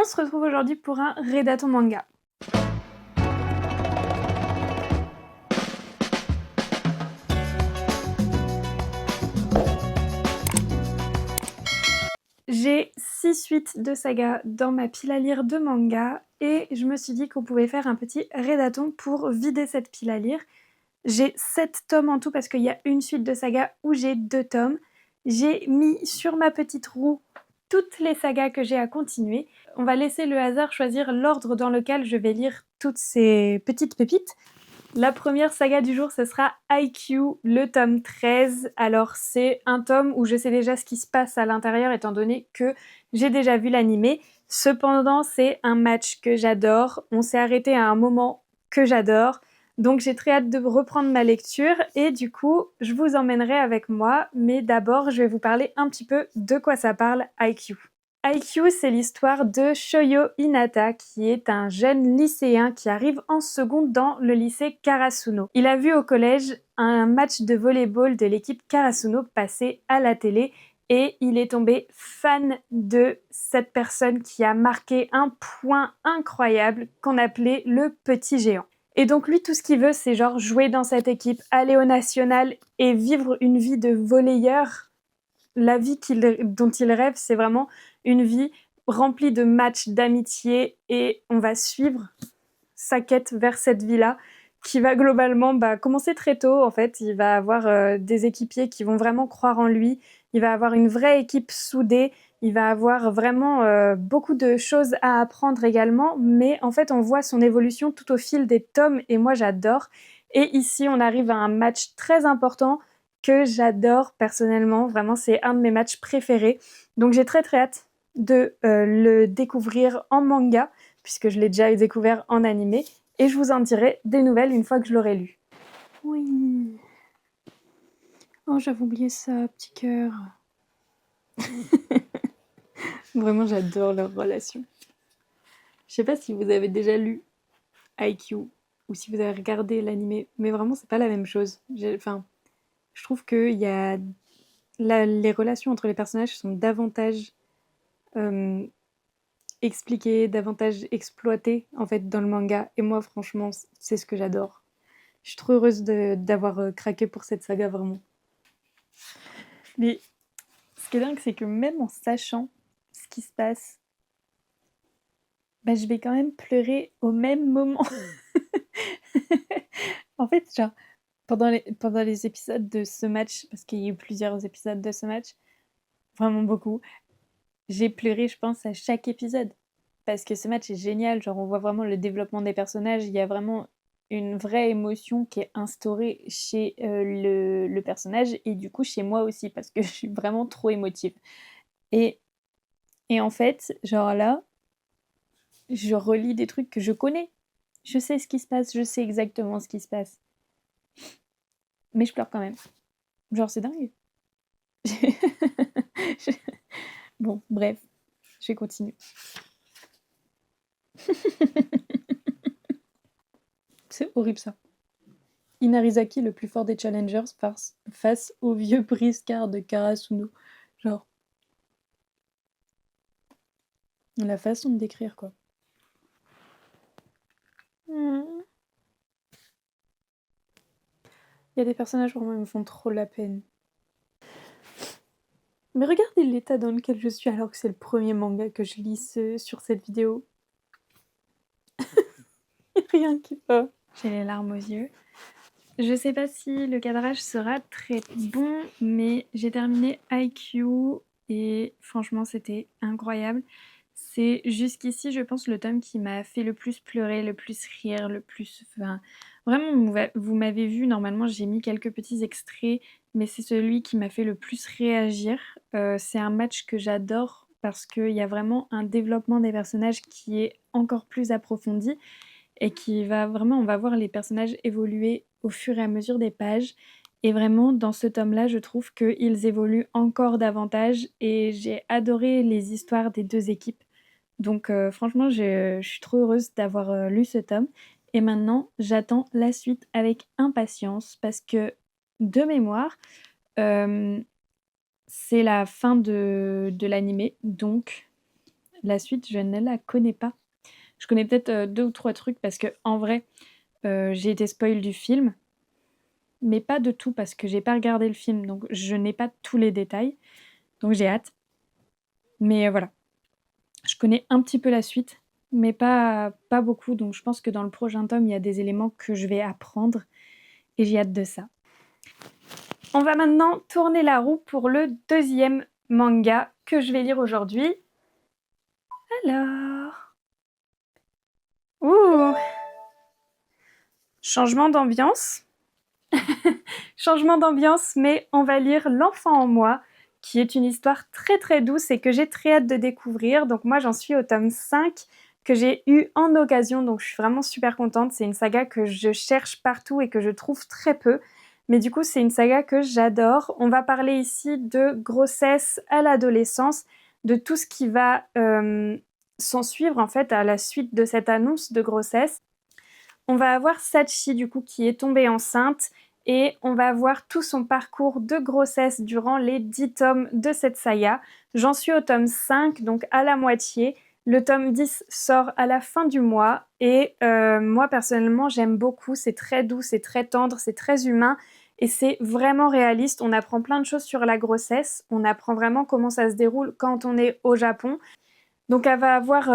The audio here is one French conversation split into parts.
se retrouve aujourd'hui pour un Redaton manga. J'ai 6 suites de sagas dans ma pile à lire de manga et je me suis dit qu'on pouvait faire un petit Redaton pour vider cette pile à lire. J'ai 7 tomes en tout parce qu'il y a une suite de sagas où j'ai 2 tomes. J'ai mis sur ma petite roue toutes les sagas que j'ai à continuer. On va laisser le hasard choisir l'ordre dans lequel je vais lire toutes ces petites pépites. La première saga du jour, ce sera IQ, le tome 13. Alors c'est un tome où je sais déjà ce qui se passe à l'intérieur étant donné que j'ai déjà vu l'animé. Cependant, c'est un match que j'adore. On s'est arrêté à un moment que j'adore. Donc j'ai très hâte de reprendre ma lecture et du coup, je vous emmènerai avec moi. Mais d'abord, je vais vous parler un petit peu de quoi ça parle IQ. IQ, c'est l'histoire de Shoyo Hinata, qui est un jeune lycéen qui arrive en seconde dans le lycée Karasuno. Il a vu au collège un match de volleyball de l'équipe Karasuno passer à la télé et il est tombé fan de cette personne qui a marqué un point incroyable qu'on appelait le petit géant. Et donc lui, tout ce qu'il veut, c'est genre jouer dans cette équipe, aller au national et vivre une vie de volleyeur. La vie dont il rêve, c'est vraiment une vie remplie de matchs, d'amitié, et on va suivre sa quête vers cette vie-là, qui va globalement commencer très tôt. En fait, il va avoir des équipiers qui vont vraiment croire en lui, il va avoir une vraie équipe soudée, il va avoir vraiment beaucoup de choses à apprendre également, mais en fait, on voit son évolution tout au fil des tomes, et moi, j'adore. Et ici, on arrive à un match très important que j'adore personnellement. Vraiment, c'est un de mes matchs préférés. Donc, j'ai très très hâte de le découvrir en manga, puisque je l'ai déjà découvert en animé, et je vous en dirai des nouvelles une fois que je l'aurai lu. Oui. Oh, j'avais oublié ça, petit cœur. Vraiment, j'adore leur relation. Je sais pas si vous avez déjà lu IQ ou si vous avez regardé l'animé, mais vraiment, c'est pas la même chose. Je trouve que les relations entre les personnages sont davantage expliquées, davantage exploitées en fait dans le manga. Et moi, franchement, c'est ce que j'adore. Je suis trop heureuse d'avoir craqué pour cette saga, vraiment. Mais ce qui est dingue, c'est que même en sachant ce qui se passe, je vais quand même pleurer au même moment. En fait, genre, pendant les épisodes de ce match, parce qu'il y a eu plusieurs épisodes de ce match, vraiment beaucoup, j'ai pleuré, je pense, à chaque épisode. Parce que ce match est génial, genre on voit vraiment le développement des personnages, il y a vraiment une vraie émotion qui est instaurée chez le personnage et du coup chez moi aussi parce que je suis vraiment trop émotive. Et, et en fait, genre là, je relis des trucs que je connais. Je sais ce qui se passe, je sais exactement ce qui se passe. Mais je pleure quand même. Genre c'est dingue. Bon, bref, je vais continuer. C'est horrible ça. Inarizaki, le plus fort des challengers, face au vieux briscard de Karasuno. Genre. La façon de décrire, quoi. Il y a des personnages vraiment qui me font trop la peine. Mais regardez l'état dans lequel je suis alors que c'est le premier manga que je lis sur cette vidéo. Rien qui va. J'ai les larmes aux yeux. Je sais pas si le cadrage sera très bon, mais j'ai terminé IQ et franchement c'était incroyable. C'est jusqu'ici, je pense, le tome qui m'a fait le plus pleurer, le plus rire, le plus... Enfin, vraiment, vous m'avez vu, normalement j'ai mis quelques petits extraits, mais c'est celui qui m'a fait le plus réagir. C'est un match que j'adore parce qu'il y a vraiment un développement des personnages qui est encore plus approfondi et on va voir les personnages évoluer au fur et à mesure des pages. Et vraiment, dans ce tome-là, je trouve qu'ils évoluent encore davantage et j'ai adoré les histoires des deux équipes. Donc franchement, je suis trop heureuse d'avoir lu ce tome. Et maintenant, j'attends la suite avec impatience parce que, de mémoire, c'est la fin de l'animé. Donc, La suite, je ne la connais pas. Je connais peut-être 2 ou 3 trucs parce que en vrai, j'ai été spoil du film, mais pas de tout parce que j'ai pas regardé le film, donc je n'ai pas tous les détails, donc j'ai hâte. Mais voilà, je connais un petit peu la suite, mais pas beaucoup, donc je pense que dans le prochain tome, il y a des éléments que je vais apprendre et j'ai hâte de ça. On va maintenant tourner la roue pour le deuxième manga que je vais lire aujourd'hui. Alors... Ouh! Changement d'ambiance. Changement d'ambiance, mais on va lire L'enfant en moi, qui est une histoire très très douce et que j'ai très hâte de découvrir. Donc moi j'en suis au tome 5 que j'ai eu en occasion, donc je suis vraiment super contente. C'est une saga que je cherche partout et que je trouve très peu. Mais du coup c'est une saga que j'adore. On va parler ici de grossesse à l'adolescence, de tout ce qui va s'en suivre en fait à la suite de cette annonce de grossesse. On va avoir Sachi du coup qui est tombée enceinte et on va voir tout son parcours de grossesse durant les 10 tomes de cette saga. J'en suis au tome 5, donc à la moitié. Le tome 10 sort à la fin du mois et moi personnellement j'aime beaucoup, c'est très doux, c'est très tendre, c'est très humain et c'est vraiment réaliste. On apprend plein de choses sur la grossesse, on apprend vraiment comment ça se déroule quand on est au Japon. Donc elle va avoir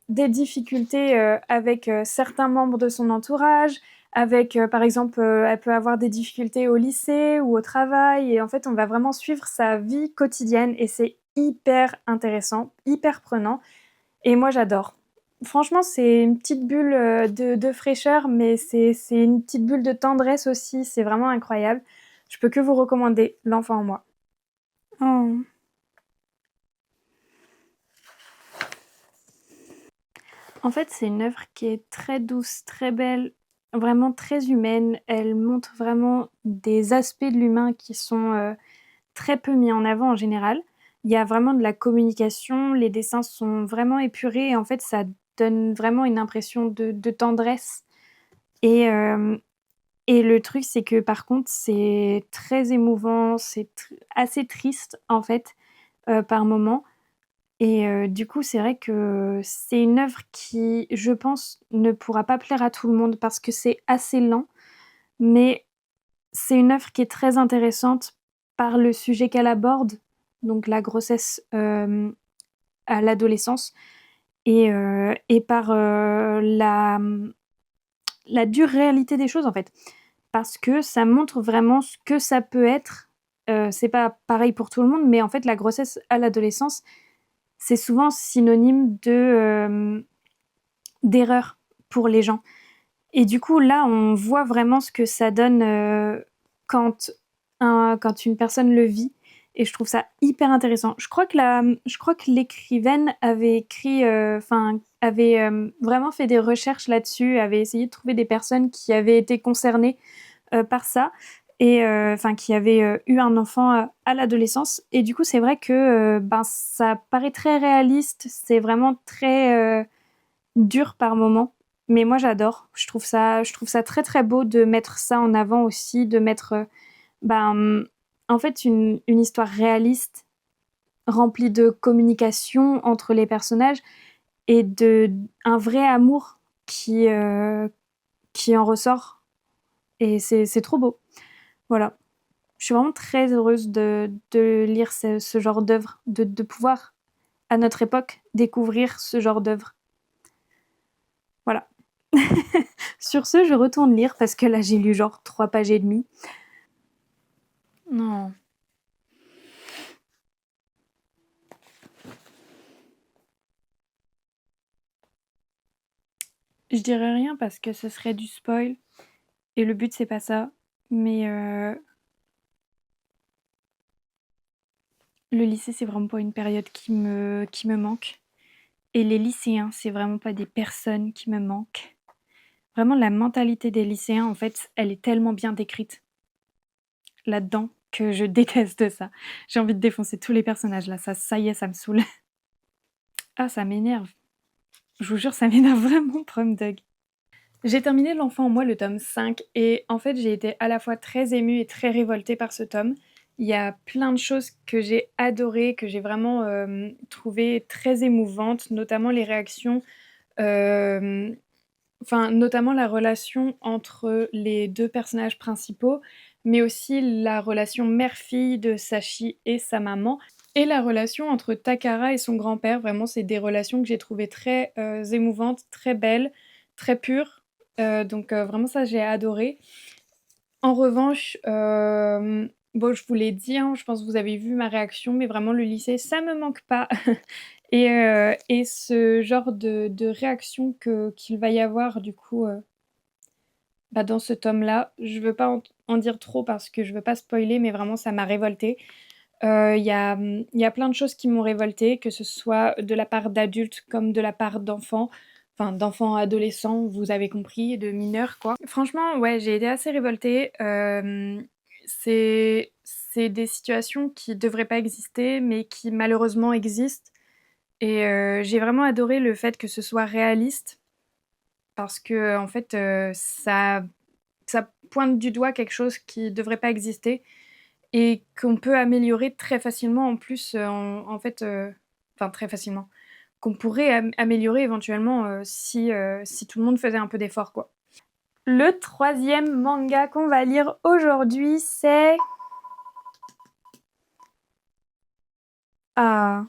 des difficultés avec certains membres de son entourage, avec par exemple elle peut avoir des difficultés au lycée ou au travail et en fait on va vraiment suivre sa vie quotidienne et c'est hyper intéressant, hyper prenant et moi j'adore. Franchement c'est une petite bulle de fraîcheur mais c'est une petite bulle de tendresse aussi, c'est vraiment incroyable. Je peux que vous recommander L'enfant en moi. Oh. En fait, c'est une œuvre qui est très douce, très belle, vraiment très humaine. Elle montre vraiment des aspects de l'humain qui sont très peu mis en avant en général. Il y a vraiment de la communication, les dessins sont vraiment épurés et en fait, ça donne vraiment une impression de tendresse. Et, euh, et le truc, c'est que par contre, c'est très émouvant, c'est assez triste en fait, par moments. Et du coup, c'est vrai que c'est une œuvre qui, je pense, ne pourra pas plaire à tout le monde parce que c'est assez lent, mais c'est une œuvre qui est très intéressante par le sujet qu'elle aborde, donc la grossesse à l'adolescence, et par la dure réalité des choses en fait. Parce que ça montre vraiment ce que ça peut être. C'est pas pareil pour tout le monde, mais en fait, la grossesse à l'adolescence, c'est souvent synonyme d'erreur pour les gens. Et du coup, là, on voit vraiment ce que ça donne quand, quand une personne le vit. Et je trouve ça hyper intéressant. Je crois que l'écrivaine avait écrit, avait vraiment fait des recherches là-dessus, avait essayé de trouver des personnes qui avaient été concernées par ça et qui avaient eu un enfant à l'adolescence. Et du coup, c'est vrai que ça paraît très réaliste. C'est vraiment très dur par moment. Mais moi, j'adore. Je trouve ça très très beau de mettre ça en avant aussi, de mettre en fait une histoire réaliste, remplie de communication entre les personnages et de un vrai amour qui en ressort. Et c'est trop beau. Voilà. Je suis vraiment très heureuse de lire ce genre d'œuvre, de pouvoir, à notre époque, découvrir ce genre d'œuvre. Voilà. Sur ce, je retourne lire parce que là, j'ai lu genre 3 pages et demie. Non. Je dirais rien parce que ce serait du spoil. Et le but, c'est pas ça. Mais le lycée, c'est vraiment pas une période qui me manque. Et les lycéens, c'est vraiment pas des personnes qui me manquent. Vraiment, la mentalité des lycéens, en fait, elle est tellement bien décrite là-dedans que je déteste ça. J'ai envie de défoncer tous les personnages là, ça y est, ça me saoule. Ah, ça m'énerve. Je vous jure, ça m'énerve vraiment, Prom Dog. J'ai terminé L'enfant en moi, le tome 5, et en fait, j'ai été à la fois très émue et très révoltée par ce tome. Il y a plein de choses que j'ai adorées, que j'ai vraiment, trouvées très émouvantes, notamment les réactions, hem, enfin, notamment la relation entre les 2 personnages principaux, mais aussi la relation mère-fille de Sachi et sa maman et la relation entre Takara et son grand-père. Vraiment, c'est des relations que j'ai trouvées très, émouvantes, très belles, très pures, donc vraiment ça, j'ai adoré. En revanche, bon, je vous l'ai dit, hein, je pense que vous avez vu ma réaction, mais vraiment le lycée, ça me manque pas et ce genre de réaction qu'il va y avoir du coup, bah, dans ce tome-là, je veux pas en dire trop parce que je veux pas spoiler, mais vraiment ça m'a révoltée. Il y a plein de choses qui m'ont révoltée, que ce soit de la part d'adultes comme de la part d'enfants, enfin d'enfants, adolescents, vous avez compris, de mineurs quoi. Franchement, ouais, j'ai été assez révoltée, c'est des situations qui devraient pas exister, mais qui malheureusement existent et j'ai vraiment adoré le fait que ce soit réaliste parce qu'en fait, ça pointe du doigt quelque chose qui devrait pas exister et qu'on peut améliorer très facilement en plus, en fait, enfin très facilement, qu'on pourrait améliorer éventuellement, si tout le monde faisait un peu d'effort, quoi. Le troisième manga qu'on va lire aujourd'hui, c'est... Ah,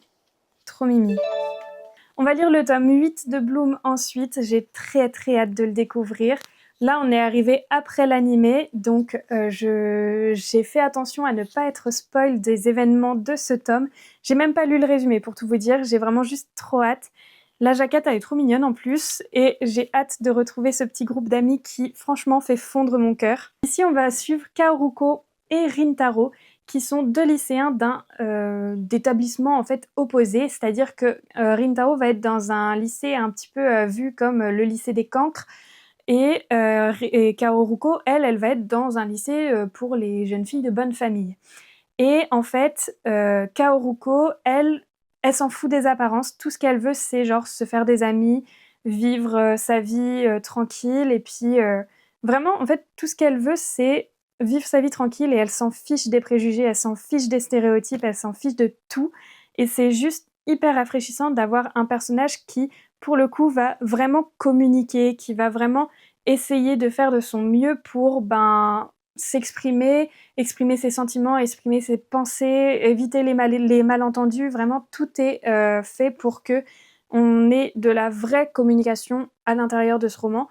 trop mimi. On va lire le tome 8 de Bloom ensuite, j'ai très hâte de le découvrir. Là, on est arrivé après l'animé, donc j'ai fait attention à ne pas être spoil des événements de ce tome. J'ai même pas lu le résumé pour tout vous dire, j'ai vraiment juste trop hâte. La jaquette, elle est trop mignonne en plus, et j'ai hâte de retrouver ce petit groupe d'amis qui, franchement, fait fondre mon cœur. Ici, on va suivre Kaoruko et Rintaro, qui sont deux lycéens d'établissements en fait opposés, c'est-à-dire que Rintaro va être dans un lycée un petit peu vu comme le lycée des cancres, et Kaoruko, elle va être dans un lycée pour les jeunes filles de bonne famille. Et en fait, Kaoruko, elle s'en fout des apparences, tout ce qu'elle veut, c'est genre se faire des amis, vivre sa vie tranquille, et puis vraiment, en fait, tout ce qu'elle veut, c'est vivre sa vie tranquille, et elle s'en fiche des préjugés, elle s'en fiche des stéréotypes, elle s'en fiche de tout, et c'est juste hyper rafraîchissant d'avoir un personnage qui, pour le coup, va vraiment communiquer, qui va vraiment essayer de faire de son mieux pour, s'exprimer, exprimer ses sentiments, exprimer ses pensées, éviter les malentendus. Vraiment, tout est fait pour que on ait de la vraie communication à l'intérieur de ce roman,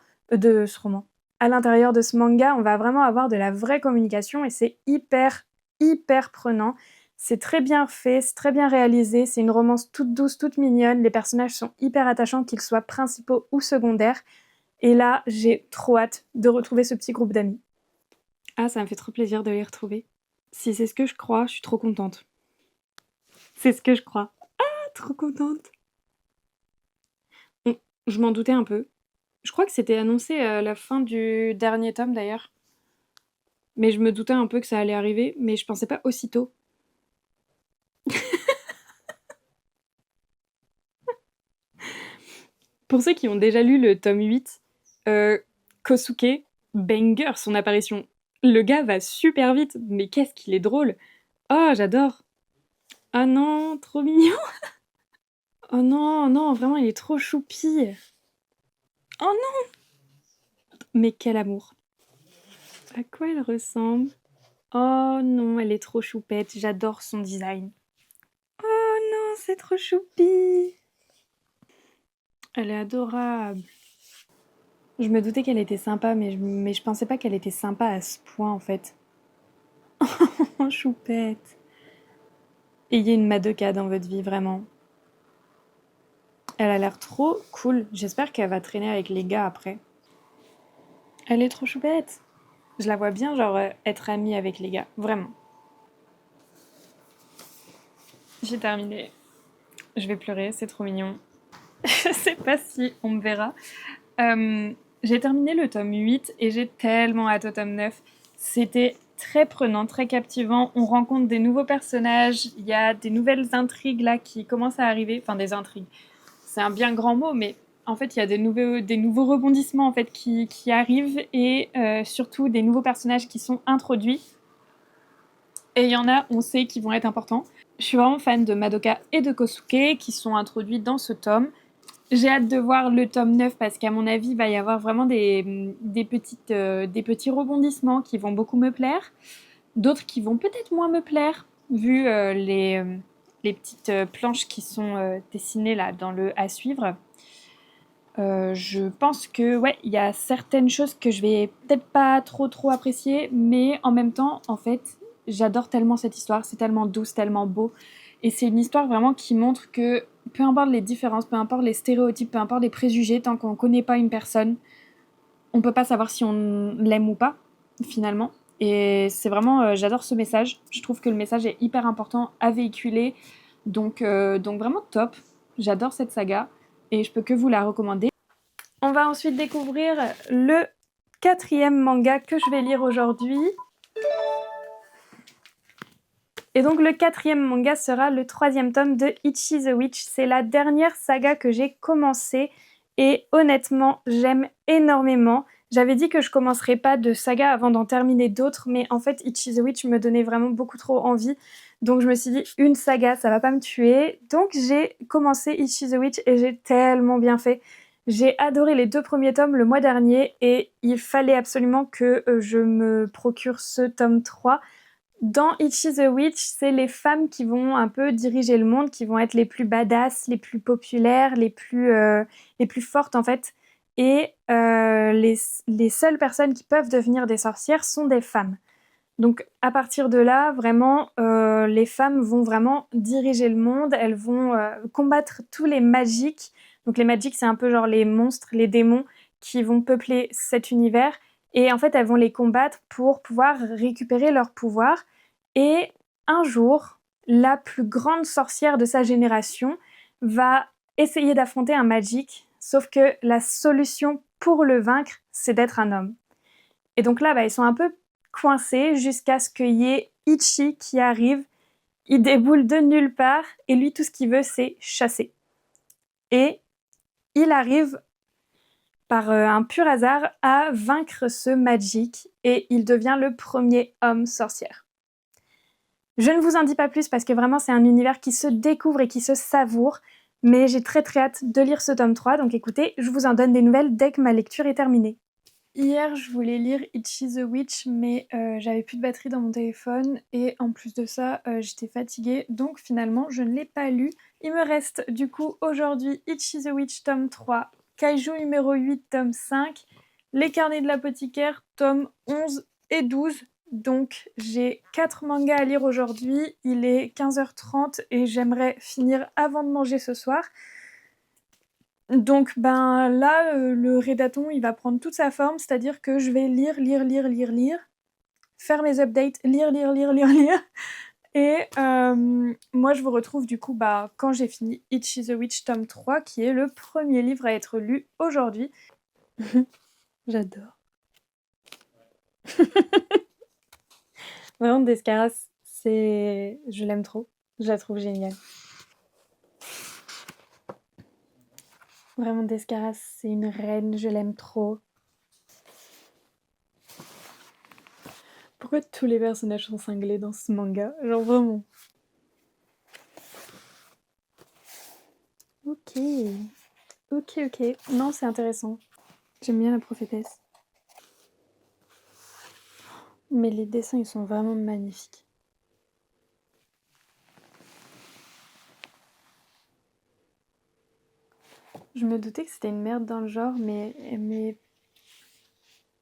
à l'intérieur de ce manga. On va vraiment avoir de la vraie communication et c'est hyper prenant. C'est très bien fait, c'est très bien réalisé, c'est une romance toute douce, toute mignonne. Les personnages sont hyper attachants, qu'ils soient principaux ou secondaires. Et là, j'ai trop hâte de retrouver ce petit groupe d'amis. Ah, ça me fait trop plaisir de les retrouver. Si c'est ce que je crois, je suis trop contente. C'est ce que je crois. Ah, trop contente. Je m'en doutais un peu. Je crois que c'était annoncé à la fin du dernier tome d'ailleurs. Mais je me doutais un peu que ça allait arriver, mais je pensais pas aussitôt. Pour ceux qui ont déjà lu le tome 8, Kosuke, banger son apparition. Le gars va super vite, mais qu'est-ce qu'il est drôle. Oh, j'adore. Ah non, trop mignon. Oh non, non, vraiment, il est trop choupi. Oh non! Mais quel amour. À quoi elle ressemble? Oh non, elle est trop choupette, j'adore son design. Oh non, c'est trop choupi. Elle est adorable. Je me doutais qu'elle était sympa, mais je pensais pas qu'elle était sympa à ce point en fait. Oh, choupette. Ayez une Madoka dans votre vie, vraiment. Elle a l'air trop cool. J'espère qu'elle va traîner avec les gars après. Elle est trop choupette. Je la vois bien, genre, être amie avec les gars. Vraiment. J'ai terminé. Je vais pleurer, c'est trop mignon. Je sais pas si on me verra. J'ai terminé le tome 8 et j'ai tellement hâte au tome 9. C'était très prenant, très captivant. On rencontre des nouveaux personnages. Il y a des nouvelles intrigues là qui commencent à arriver. Enfin, des intrigues. C'est un bien grand mot, mais en fait, il y a des nouveaux rebondissements en fait, qui arrivent et surtout des nouveaux personnages qui sont introduits. et il y en a, on sait, qui vont être importants. Je suis vraiment fan de Madoka et de Kosuke qui sont introduits dans ce tome. J'ai hâte de voir le tome 9 parce qu'à mon avis, il va y avoir vraiment des petits rebondissements qui vont beaucoup me plaire. D'autres qui vont peut-être moins me plaire, vu les petites planches qui sont dessinées là dans le à suivre. Je pense que ouais, il y a certaines choses que je vais peut-être pas trop apprécier, mais en même temps, en fait, j'adore tellement cette histoire, c'est tellement doux, tellement beau, et c'est une histoire vraiment qui montre que peu importe les différences, peu importe les stéréotypes, peu importe les préjugés, tant qu'on connaît pas une personne, on peut pas savoir si on l'aime ou pas, finalement. Et c'est vraiment, j'adore ce message. Je trouve que le message est hyper important à véhiculer, donc vraiment top. J'adore cette saga et je peux que vous la recommander. On va ensuite découvrir le 4e manga que je vais lire aujourd'hui. Et donc le 4e manga sera le 3e tome de Ichi the Witch. C'est la dernière saga que j'ai commencée et honnêtement, j'aime énormément. J'avais dit que je commencerais pas de saga avant d'en terminer d'autres, mais en fait Ichi the Witch me donnait vraiment beaucoup trop envie. Donc je me suis dit, une saga, ça va pas me tuer. Donc j'ai commencé Ichi the Witch et j'ai tellement bien fait. J'ai adoré les 2 premiers tomes le mois dernier et il fallait absolument que je me procure ce tome 3. Dans Ichi the Witch, c'est les femmes qui vont un peu diriger le monde, qui vont être les plus badass, les plus populaires, les plus fortes en fait. Et les seules personnes qui peuvent devenir des sorcières sont des femmes. Donc à partir de là, vraiment, les femmes vont vraiment diriger le monde, elles vont combattre tous les magiques. Donc les magiques, c'est un peu genre les monstres, les démons qui vont peupler cet univers. Et en fait, elles vont les combattre pour pouvoir récupérer leur pouvoir. Et un jour, la plus grande sorcière de sa génération va essayer d'affronter un magic, sauf que la solution pour le vaincre, c'est d'être un homme. Et donc là, ils sont un peu coincés jusqu'à ce qu'il y ait Ichi qui arrive. Il déboule de nulle part et lui, tout ce qu'il veut, c'est chasser. Et il arrive par un pur hasard à vaincre ce magic et il devient le premier homme sorcière. Je ne vous en dis pas plus parce que vraiment c'est un univers qui se découvre et qui se savoure, mais j'ai très hâte de lire ce tome 3, donc écoutez, je vous en donne des nouvelles dès que ma lecture est terminée. Hier, je voulais lire Ichi the Witch, mais j'avais plus de batterie dans mon téléphone et en plus de ça, j'étais fatiguée, donc finalement, je ne l'ai pas lu. Il me reste du coup aujourd'hui Ichi the Witch tome 3, Kaiju numéro 8 tome 5, Les carnets de l'apothicaire tome 11 et 12. Donc j'ai 4 mangas à lire aujourd'hui, il est 15h30 et j'aimerais finir avant de manger ce soir. Donc là, le rédaton, il va prendre toute sa forme, c'est-à-dire que je vais lire, faire mes updates, lire. Et moi, je vous retrouve du coup quand j'ai fini Ichi the Witch tome 3, qui est le premier livre à être lu aujourd'hui. J'adore. Vraiment, Descaras, je l'aime trop. Je la trouve géniale. Vraiment, Descaras, c'est une reine, je l'aime trop. Pourquoi tous les personnages sont cinglés dans ce manga? Genre vraiment. Ok. Non, c'est intéressant. J'aime bien la prophétesse. Mais les dessins, ils sont vraiment magnifiques. Je me doutais que c'était une merde dans le genre, mais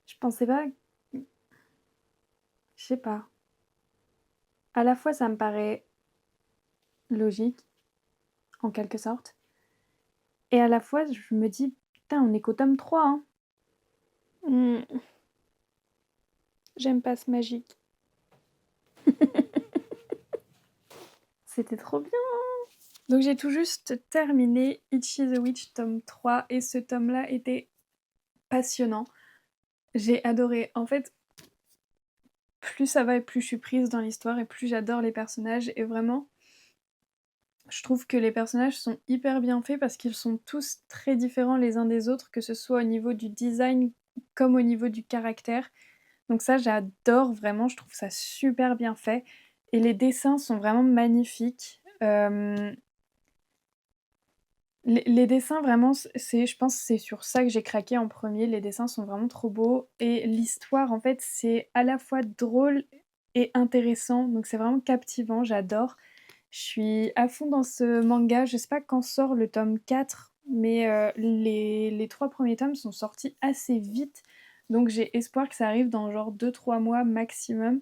je pensais pas... Je sais pas. À la fois, ça me paraît logique, en quelque sorte. Et à la fois, je me dis, putain, on est qu'au tome 3, hein. J'aime pas ce magique. C'était trop bien. Donc j'ai tout juste terminé Ichi the Witch tome 3 et ce tome-là était passionnant. J'ai adoré. En fait, plus ça va et plus je suis prise dans l'histoire et plus j'adore les personnages et vraiment, je trouve que les personnages sont hyper bien faits parce qu'ils sont tous très différents les uns des autres, que ce soit au niveau du design comme au niveau du caractère. Donc ça, j'adore vraiment, je trouve ça super bien fait. et les dessins sont vraiment magnifiques. Les dessins vraiment, je pense que c'est sur ça que j'ai craqué en premier. Les dessins sont vraiment trop beaux et l'histoire en fait c'est à la fois drôle et intéressant, donc c'est vraiment captivant, j'adore. Je suis à fond dans ce manga, je sais pas quand sort le tome 4, mais les 3 premiers tomes sont sortis assez vite, donc j'ai espoir que ça arrive dans genre 2-3 mois maximum.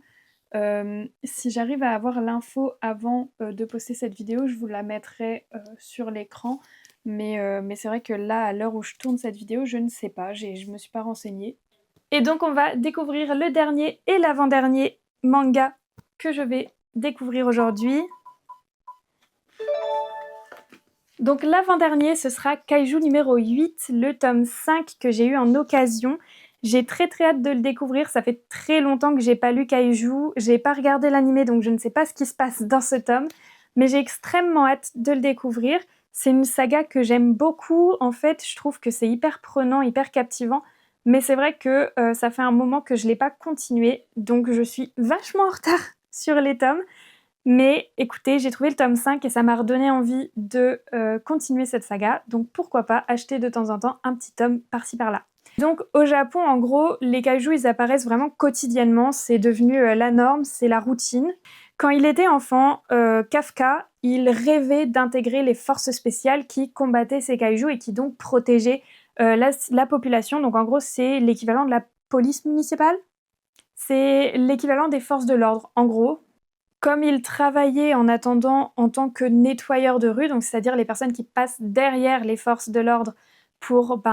Si j'arrive à avoir l'info avant de poster cette vidéo, je vous la mettrai sur l'écran. Mais c'est vrai que là, à l'heure où je tourne cette vidéo, je ne sais pas, je me suis pas renseignée. Et donc on va découvrir le dernier et l'avant-dernier manga que je vais découvrir aujourd'hui. Donc l'avant-dernier, ce sera Kaiju numéro 8, le tome 5 que j'ai eu en occasion. J'ai très hâte de le découvrir, ça fait très longtemps que j'ai pas lu Kaiju, j'ai pas regardé l'anime donc je ne sais pas ce qui se passe dans ce tome, mais j'ai extrêmement hâte de le découvrir. C'est une saga que j'aime beaucoup, en fait je trouve que c'est hyper prenant, hyper captivant, mais c'est vrai que ça fait un moment que je l'ai pas continué, donc je suis vachement en retard sur les tomes. Mais écoutez, j'ai trouvé le tome 5 et ça m'a redonné envie de continuer cette saga, donc pourquoi pas acheter de temps en temps un petit tome par-ci par-là. Donc au Japon, en gros, les kaijus, ils apparaissent vraiment quotidiennement, c'est devenu la norme, c'est la routine. Quand il était enfant, Kafka, il rêvait d'intégrer les forces spéciales qui combattaient ces kaijus et qui donc protégeaient la population. Donc en gros, c'est l'équivalent de la police municipale. C'est l'équivalent des forces de l'ordre, en gros. Comme il travaillait en attendant en tant que nettoyeur de rue, donc c'est-à-dire les personnes qui passent derrière les forces de l'ordre pour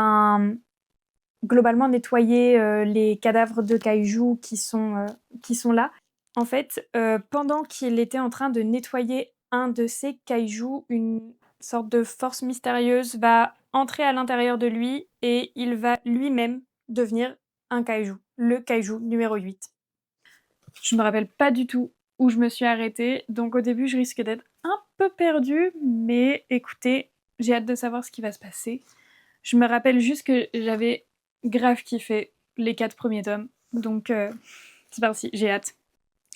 globalement nettoyer les cadavres de kaiju qui sont là. En fait, pendant qu'il était en train de nettoyer un de ces kaijus, une sorte de force mystérieuse va entrer à l'intérieur de lui et il va lui-même devenir un kaiju, le kaiju numéro 8. Je me rappelle pas du tout où je me suis arrêtée, donc au début je risque d'être un peu perdue, mais écoutez, j'ai hâte de savoir ce qui va se passer. Je me rappelle juste que j'avais grave kiffé les 4 premiers tomes, donc c'est parti, j'ai hâte.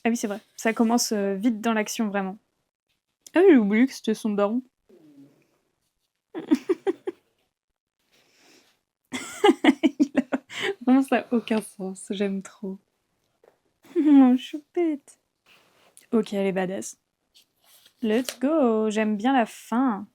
Ah oui c'est vrai, ça commence vite dans l'action vraiment. Ah j'ai oublié que c'était son daron. Vraiment ça n'a aucun sens, j'aime trop. Mon choupette. Ok elle est badass. Let's go, j'aime bien la fin.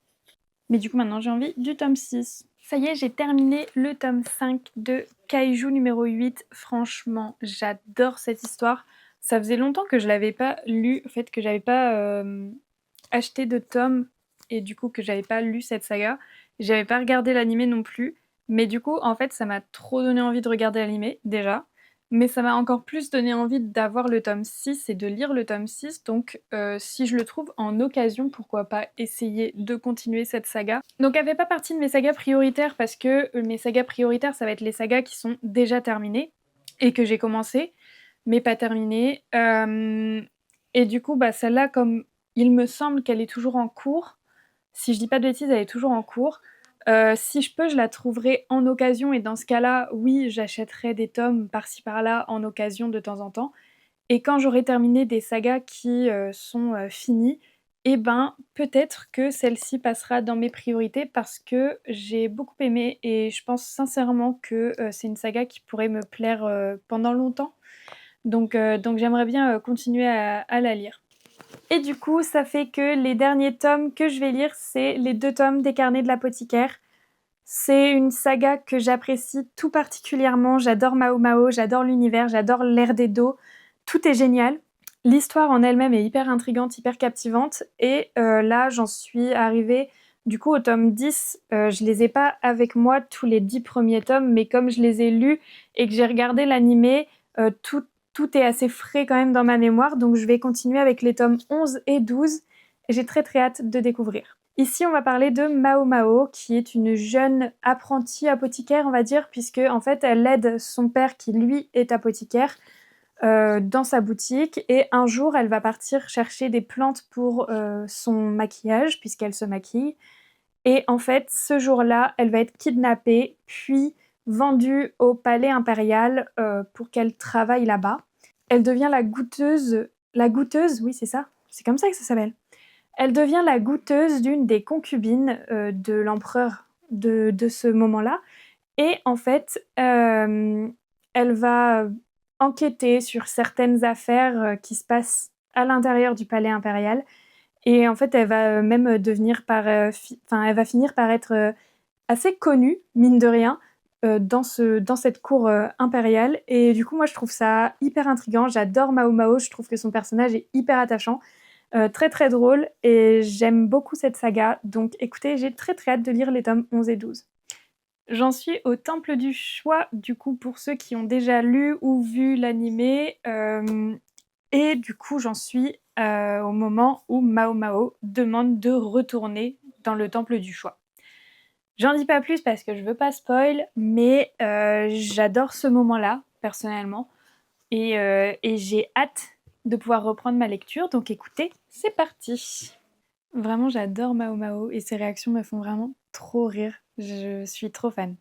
Mais du coup, maintenant, j'ai envie du tome 6. Ça y est, j'ai terminé le tome 5 de Kaiju numéro 8. Franchement, j'adore cette histoire. Ça faisait longtemps que je l'avais pas lu, en fait, que j'avais pas acheté de tome et du coup que j'avais pas lu cette saga. J'avais pas regardé l'anime non plus. Mais du coup, en fait, ça m'a trop donné envie de regarder l'anime, déjà. Mais ça m'a encore plus donné envie d'avoir le tome 6 et de lire le tome 6. Donc si je le trouve en occasion, pourquoi pas essayer de continuer cette saga. Donc elle fait pas partie de mes sagas prioritaires parce que mes sagas prioritaires, ça va être les sagas qui sont déjà terminées et que j'ai commencé, mais pas terminées. Et du coup, bah, celle-là, comme il me semble qu'elle est toujours en cours, si je dis pas de bêtises, elle est toujours en cours. Si je peux, je la trouverai en occasion et dans ce cas-là, oui, j'achèterai des tomes par-ci par-là en occasion de temps en temps. Et quand j'aurai terminé des sagas qui sont finies, eh ben peut-être que celle-ci passera dans mes priorités parce que j'ai beaucoup aimé et je pense sincèrement que c'est une saga qui pourrait me plaire pendant longtemps. Donc j'aimerais bien continuer à la lire. Et du coup, ça fait que les derniers tomes que je vais lire, c'est les 2 tomes des Carnets de l'apothicaire. C'est une saga que j'apprécie tout particulièrement. J'adore Mao Mao, j'adore l'univers, j'adore l'ère des dos. Tout est génial. L'histoire en elle-même est hyper intrigante, hyper captivante. Et là, j'en suis arrivée du coup au tome 10. Je les ai pas avec moi tous les 10 premiers tomes, mais comme je les ai lus et que j'ai regardé l'animé, tout est assez frais quand même dans ma mémoire. Donc je vais continuer avec les tomes 11 et 12. Et j'ai très hâte de découvrir. Ici, on va parler de Mao Mao, qui est une jeune apprentie apothicaire, on va dire, puisque en fait, elle aide son père, qui lui est apothicaire, dans sa boutique. Et un jour, elle va partir chercher des plantes pour son maquillage, puisqu'elle se maquille. Et en fait, ce jour-là, elle va être kidnappée, puis vendue au palais impérial pour qu'elle travaille là-bas. Elle devient la goûteuse, oui c'est ça, c'est comme ça que ça s'appelle. Elle devient la goûteuse d'une des concubines de l'empereur de ce moment-là. Et en fait, elle va enquêter sur certaines affaires qui se passent à l'intérieur du palais impérial. Et en fait, elle va même devenir elle va finir par être assez connue, mine de rien, dans cette cour impériale. Et du coup, moi, je trouve ça hyper intriguant. J'adore Mao Mao, je trouve que son personnage est hyper attachant. Très très drôle et j'aime beaucoup cette saga, donc écoutez, j'ai très très hâte de lire les tomes 11 et 12. J'en suis au Temple du Choix, du coup, pour ceux qui ont déjà lu ou vu l'animé, et du coup, j'en suis au moment où Mao Mao demande de retourner dans le Temple du Choix. J'en dis pas plus parce que je veux pas spoil, mais j'adore ce moment-là, personnellement, et j'ai hâte de pouvoir reprendre ma lecture, donc écoutez, c'est parti. Vraiment, j'adore Mao Mao et ses réactions me font vraiment trop rire. Je suis trop fan.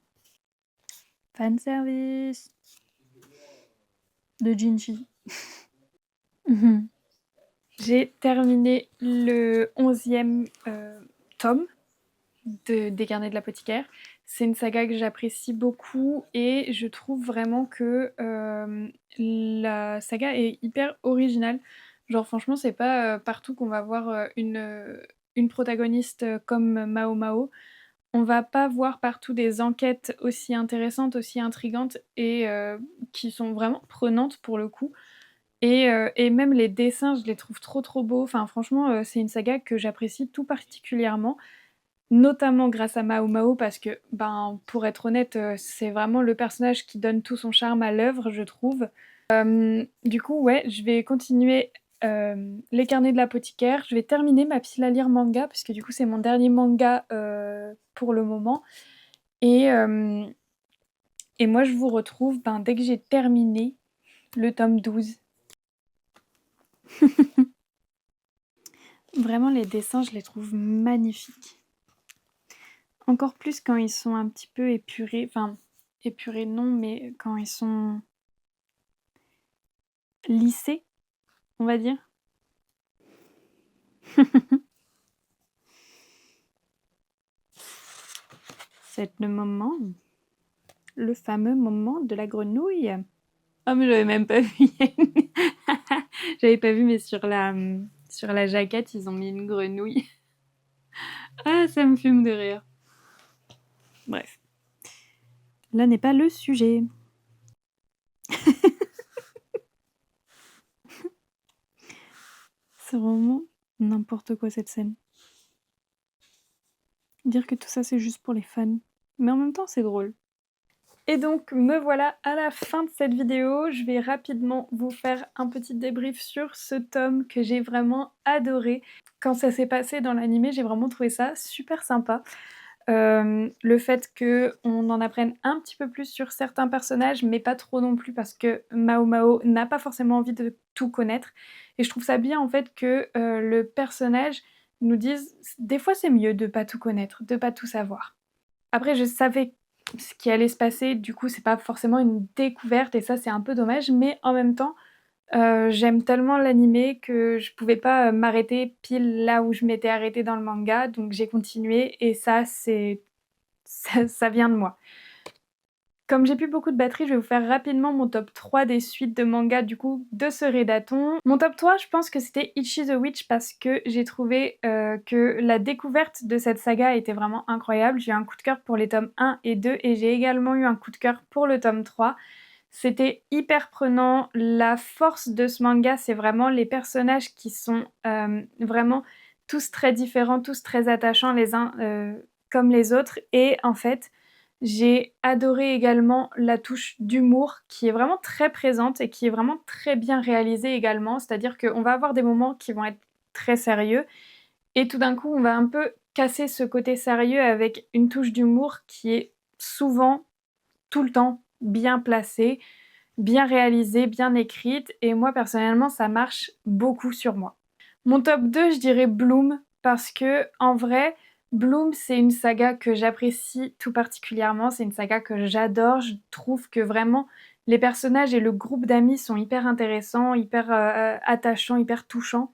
Fan service de Jinchi. J'ai terminé le 11e tome des Carnets de l'apothicaire. C'est une saga que j'apprécie beaucoup et je trouve vraiment que la saga est hyper originale. Genre franchement, c'est pas partout qu'on va voir une protagoniste comme Mao Mao. On va pas voir partout des enquêtes aussi intéressantes, aussi intrigantes et qui sont vraiment prenantes pour le coup. Et même les dessins, je les trouve trop trop beaux. Enfin franchement, c'est une saga que j'apprécie tout particulièrement, notamment grâce à Mao Mao parce que, ben, pour être honnête, c'est vraiment le personnage qui donne tout son charme à l'œuvre, je trouve. Du coup, ouais, je vais continuer les Carnets de l'apothicaire. Je vais terminer ma pile à lire manga parce que du coup, c'est mon dernier manga pour le moment. Et, euh, et moi, je vous retrouve dès que j'ai terminé le tome 12. Vraiment, les dessins, je les trouve magnifiques. Encore plus quand ils sont un petit peu épurés. Enfin, épurés non, mais quand ils sont lissés, on va dire. C'est le fameux moment de la grenouille. Oh mais j'avais même pas vu. J'avais pas vu, mais sur la jaquette, ils ont mis une grenouille. Ah, ça me fume de rire. Bref. Là n'est pas le sujet. C'est vraiment n'importe quoi cette scène. Dire que tout ça c'est juste pour les fans. Mais en même temps c'est drôle. Et donc me voilà à la fin de cette vidéo. Je vais rapidement vous faire un petit débrief sur ce tome que j'ai vraiment adoré. Quand ça s'est passé dans l'animé, j'ai vraiment trouvé ça super sympa. Le fait qu'on en apprenne un petit peu plus sur certains personnages, mais pas trop non plus parce que Mao Mao n'a pas forcément envie de tout connaître. Et je trouve ça bien en fait que le personnage nous dise des fois c'est mieux de pas tout connaître, de pas tout savoir. Après je savais ce qui allait se passer, du coup c'est pas forcément une découverte et ça c'est un peu dommage, mais en même temps j'aime tellement l'animé que je pouvais pas m'arrêter pile là où je m'étais arrêtée dans le manga, donc j'ai continué et ça vient de moi. Comme j'ai plus beaucoup de batterie, je vais vous faire rapidement mon top 3 des suites de manga du coup de ce Redaton. Mon top 3, je pense que c'était Ichi the Witch parce que j'ai trouvé que la découverte de cette saga était vraiment incroyable. J'ai eu un coup de cœur pour les tomes 1 et 2 et j'ai également eu un coup de cœur pour le tome 3. C'était hyper prenant. La force de ce manga, c'est vraiment les personnages qui sont vraiment tous très différents, tous très attachants les uns comme les autres. Et en fait, j'ai adoré également la touche d'humour qui est vraiment très présente et qui est vraiment très bien réalisée également. C'est-à-dire qu'on va avoir des moments qui vont être très sérieux et tout d'un coup, on va un peu casser ce côté sérieux avec une touche d'humour qui est souvent, tout le temps, bien placée, bien réalisée, bien écrite, et moi personnellement ça marche beaucoup sur moi. Mon top 2, je dirais Bloom, parce que en vrai, Bloom, c'est une saga que j'apprécie tout particulièrement, c'est une saga que j'adore. Je trouve que vraiment les personnages et le groupe d'amis sont hyper intéressants, hyper, attachants, hyper touchants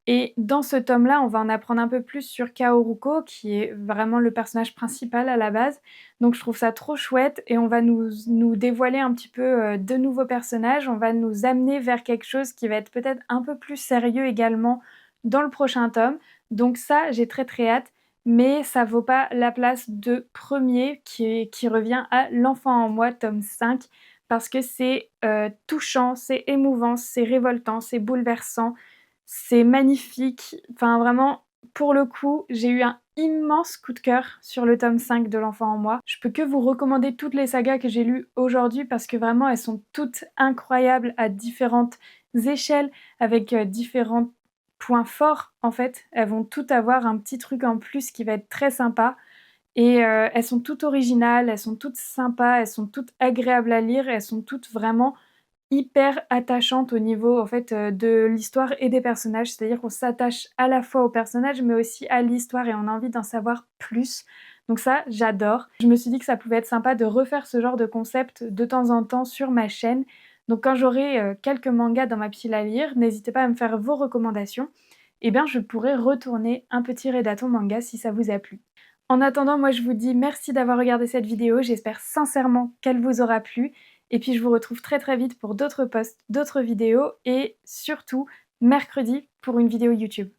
et dans ce tome-là, on va en apprendre un peu plus sur Kaoruko, qui est vraiment le personnage principal à la base. Donc je trouve ça trop chouette et on va nous dévoiler un petit peu, de nouveaux personnages. On va nous amener vers quelque chose qui va être peut-être un peu plus sérieux également dans le prochain tome. Donc ça, j'ai très, très hâte, mais ça vaut pas la place de premier qui revient à L'enfant en moi, tome 5, parce que c'est, touchant, c'est émouvant, c'est révoltant, c'est bouleversant, c'est magnifique. Enfin vraiment, pour le coup, j'ai eu un immense coup de cœur sur le tome 5 de L'enfant en moi. Je peux que vous recommander toutes les sagas que j'ai lues aujourd'hui parce que vraiment elles sont toutes incroyables à différentes échelles, avec, différents points forts en fait. Elles vont toutes avoir un petit truc en plus qui va être très sympa et elles sont toutes originales, elles sont toutes sympas, elles sont toutes agréables à lire, elles sont toutes vraiment hyper attachante au niveau, en fait, de l'histoire et des personnages. C'est-à-dire qu'on s'attache à la fois aux personnages, mais aussi à l'histoire et on a envie d'en savoir plus. Donc ça, j'adore. Je me suis dit que ça pouvait être sympa de refaire ce genre de concept de temps en temps sur ma chaîne. Donc quand j'aurai, quelques mangas dans ma pile à lire, n'hésitez pas à me faire vos recommandations. Et bien, je pourrais retourner un petit Redaton manga si ça vous a plu. En attendant, moi je vous dis merci d'avoir regardé cette vidéo, j'espère sincèrement qu'elle vous aura plu. Et puis je vous retrouve très très vite pour d'autres posts, d'autres vidéos et surtout mercredi pour une vidéo YouTube.